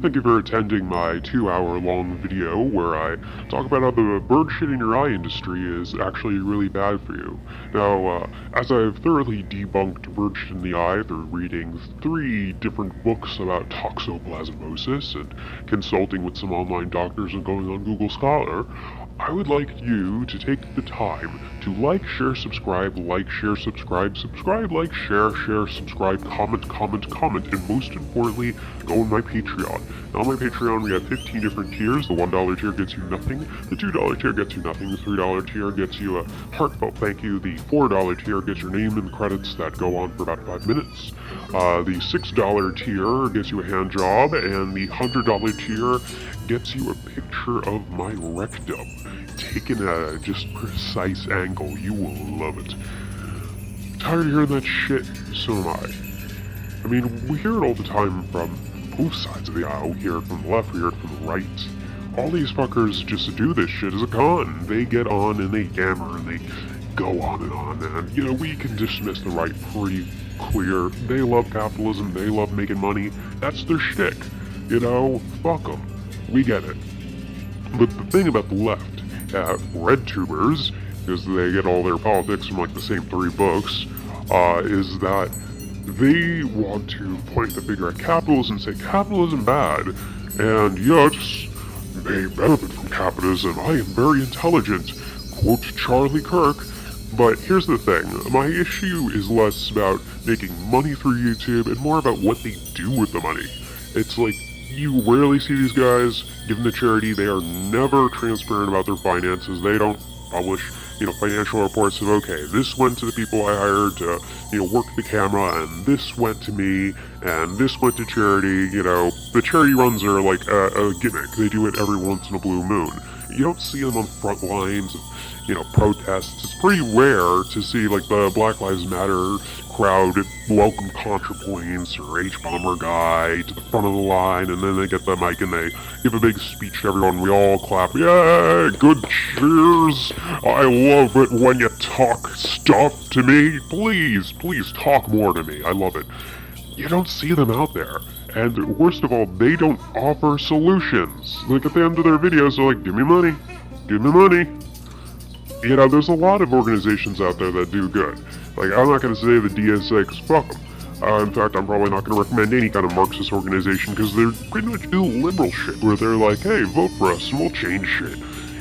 Thank you for attending my 2-hour-long video where I talk about how the bird shit in your eye industry is actually really bad for you. Now, as I've thoroughly debunked bird shit in the eye through reading 3 different books about toxoplasmosis and consulting with some online doctors and going on Google Scholar, I would like you to take the time to like, share, subscribe, like, share, subscribe, subscribe, like, share, subscribe, comment, and most importantly, go on my Patreon. Now on my Patreon we have 15 different tiers. The $1 tier gets you nothing, the $2 tier gets you nothing, the $3 tier gets you a heartfelt thank you, the $4 tier gets your name and credits that go on for about 5 minutes, the $6 tier gets you a hand job, and the $100 tier gets you a picture of my rectum, taken at a just precise angle. You will love it. Tired of hearing that shit? So am I. I mean, we hear it all the time from both sides of the aisle. We hear it from the left, we hear it from the right. All these fuckers just do this shit as a con. They get on and they yammer and they go on, and we can dismiss the right pretty clear. They love capitalism, they love making money. That's their shtick. Fuck them. We get it. But the thing about the left, red tubers, because they get all their politics from the same 3 books, is that they want to point the finger at capitalism and say capitalism bad, and yes, they benefit from capitalism. I am very intelligent, quote Charlie Kirk. But here's the thing, my issue is less about making money through YouTube and more about what they do with the money. It's like, you rarely see these guys given to charity. They are never transparent about their finances. They don't publish, financial reports of, okay, this went to the people I hired to, work the camera, and this went to me, and this went to charity. The charity runs are like a gimmick. They do it every once in a blue moon. You don't see them on front lines of, protests. It's pretty rare to see, the Black Lives Matter crowd welcome ContraPoints or H-Bomber guy to the front of the line, and then they get the mic and they give a big speech to everyone. We all clap. Yay! Good cheers! I love it when you talk stuff to me. Please talk more to me. I love it. You don't see them out there. And worst of all, they don't offer solutions. At the end of their videos, they're like, give me money. Give me money. There's a lot of organizations out there that do good. I'm not going to say the DSA, because fuck them. In fact, I'm probably not going to recommend any kind of Marxist organization, because they're pretty much do liberal shit, where they're like, hey, vote for us and we'll change shit.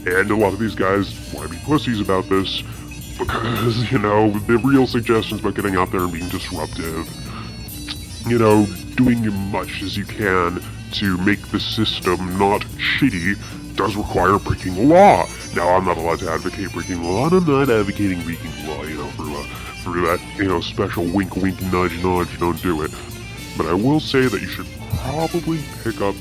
And a lot of these guys want to be pussies about this, because, the real suggestions about getting out there and being disruptive, doing as much as you can to make the system not shitty does require breaking the law. Now, I'm not allowed to advocate breaking the law, and I'm not advocating breaking the law, for that, special wink, nudge, don't do it. But I will say that you should probably pick up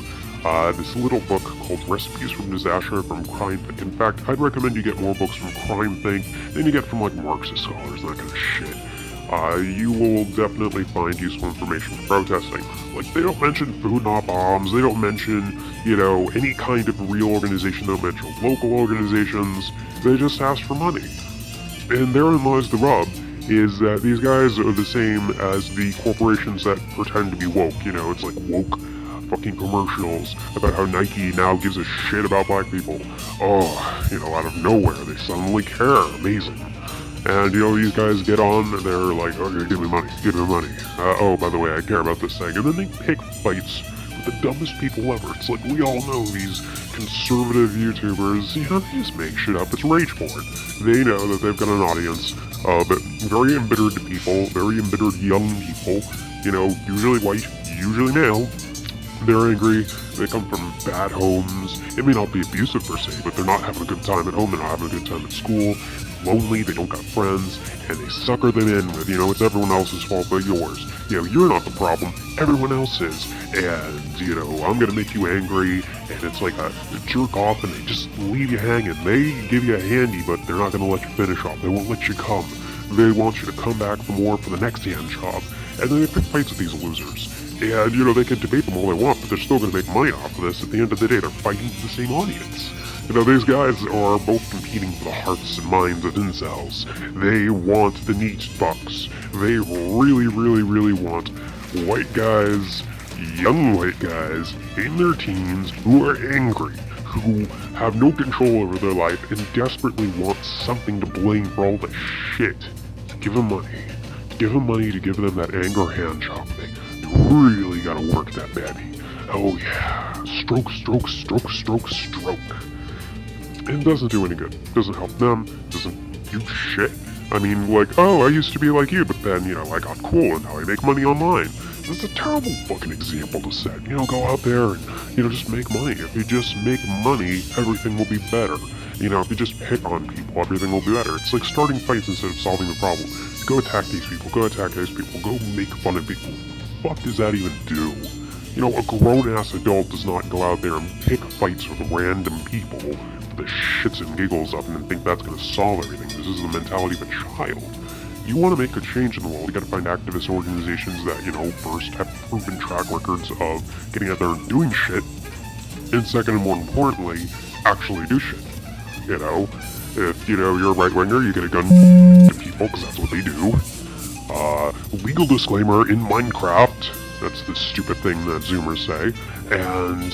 this little book called Recipes from Disaster from Crime Think. In fact, I'd recommend you get more books from Crime Think than you get from, Marxist scholars and that kind of shit. You will definitely find useful information for protesting. They don't mention food not bombs, they don't mention, any kind of real organization, they don't mention local organizations, they just ask for money. And therein lies the rub, is that these guys are the same as the corporations that pretend to be woke. It's like woke fucking commercials about how Nike now gives a shit about black people. Out of nowhere, they suddenly care. Amazing. And, these guys get on, and they're like, okay, give me money. Oh, by the way, I care about this thing. And then they pick fights with the dumbest people ever. It's like, we all know these conservative YouTubers, they just make shit up. It's rage porn. They know that they've got an audience of very embittered people, very embittered young people, usually white, usually male. They're angry, they come from bad homes. It may not be abusive per se, but they're not having a good time at home, they're not having a good time at school, lonely, they don't got friends, and they sucker them in with, it's everyone else's fault but yours. You're not the problem, everyone else is. And, I'm gonna make you angry, and it's like a jerk off, and they just leave you hanging. They give you a handy, but they're not gonna let you finish off. They won't let you come. They want you to come back for more for the next hand job. And then they pick fights with these losers. And, they can debate them all they want, but they're still gonna make money off of this. At the end of the day, they're fighting for the same audience. These guys are both competing for the hearts and minds of incels. They want the neat bucks. They really want white guys, young white guys in their teens who are angry, who have no control over their life and desperately want something to blame for all the shit. Give them money. Give them money to give them that anger hand job thing. You really gotta work that baby. Oh yeah. Stroke, stroke, stroke, stroke, stroke. It doesn't do any good. Doesn't help them. Doesn't do shit. I mean, like, oh, I used to be like you, but then, I got cool and now I make money online. That's a terrible fucking example to set. Go out there and, just make money. If you just make money, everything will be better. If you just pick on people, everything will be better. It's like starting fights instead of solving the problem. Go attack these people, go attack those people, go make fun of people. What the fuck does that even do? A grown-ass adult does not go out there and pick fights with random people for the shits and giggles of and think that's going to solve everything. This is the mentality of a child. You want to make a change in the world, you gotta find activist organizations that, first have proven track records of getting out there and doing shit, and second and more importantly, actually do shit. If, you're a right-winger, you get a gun to people, because that's what they do. Legal disclaimer, in Minecraft, that's the stupid thing that Zoomers say, and,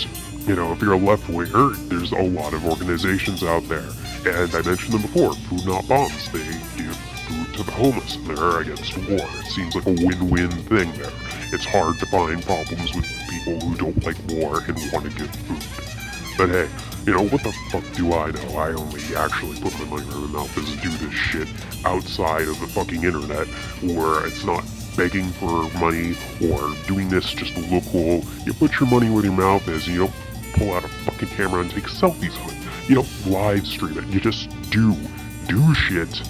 if you're a left-winger, there's a lot of organizations out there, and I mentioned them before, Food Not Bombs, they give food to the homeless, and they're against war. It seems like a win-win thing there. It's hard to find problems with people who don't like war and want to give food. But hey, what the fuck do I know? I only actually put my money where my mouth is and do this shit outside of the fucking internet, where it's not begging for money or doing this just to look cool. You put your money where your mouth is and you don't pull out a fucking camera and take selfies of it. You don't live stream it. You just do shit.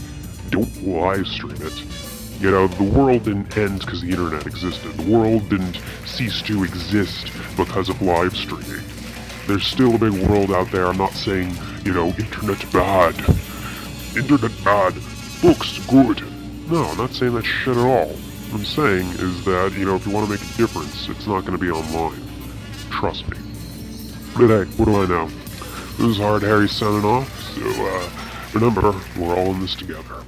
Don't live stream it. The world didn't end because the internet existed. The world didn't cease to exist because of live streaming. There's still a big world out there. I'm not saying, internet bad. Internet bad. Books good. No, I'm not saying that shit at all. What I'm saying is that, if you want to make a difference, it's not going to be online. Trust me. But hey, what do I know? This is Hard Harry signing off, so remember, we're all in this together.